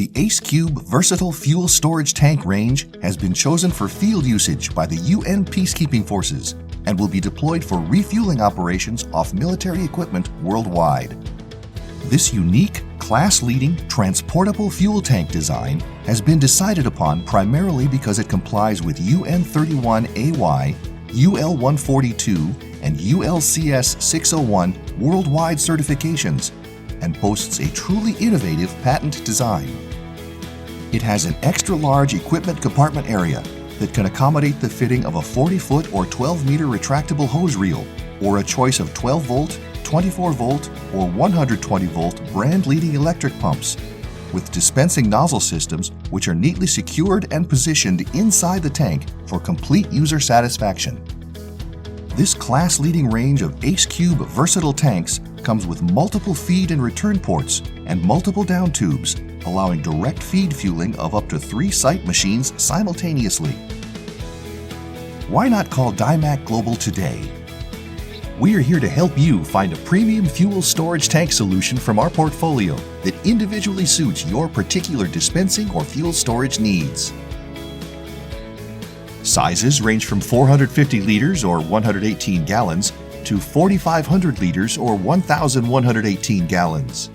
The ACE-Cube Versatile Fuel Storage Tank range has been chosen for field usage by the UN Peacekeeping Forces and will be deployed for refueling operations off military equipment worldwide. This unique, class-leading, transportable fuel tank design has been decided upon primarily because it complies with UN 31AY, UL 142, and ULCS 601 worldwide certifications, and boasts a truly innovative patent design. It has an extra-large equipment compartment area that can accommodate the fitting of a 40-foot or 12-meter retractable hose reel, or a choice of 12-volt, 24-volt, or 120-volt brand-leading electric pumps, with dispensing nozzle systems which are neatly secured and positioned inside the tank for complete user satisfaction. This class-leading range of ACE-Cube versatile tanks comes with multiple feed and return ports and multiple down tubes, allowing direct feed fueling of up to 3 site machines simultaneously. Why not call DyMac Global today? We are here to help you find a premium fuel storage tank solution from our portfolio that individually suits your particular dispensing or fuel storage needs. Sizes range from 450 liters or 118 gallons to 4,500 liters or 1,118 gallons.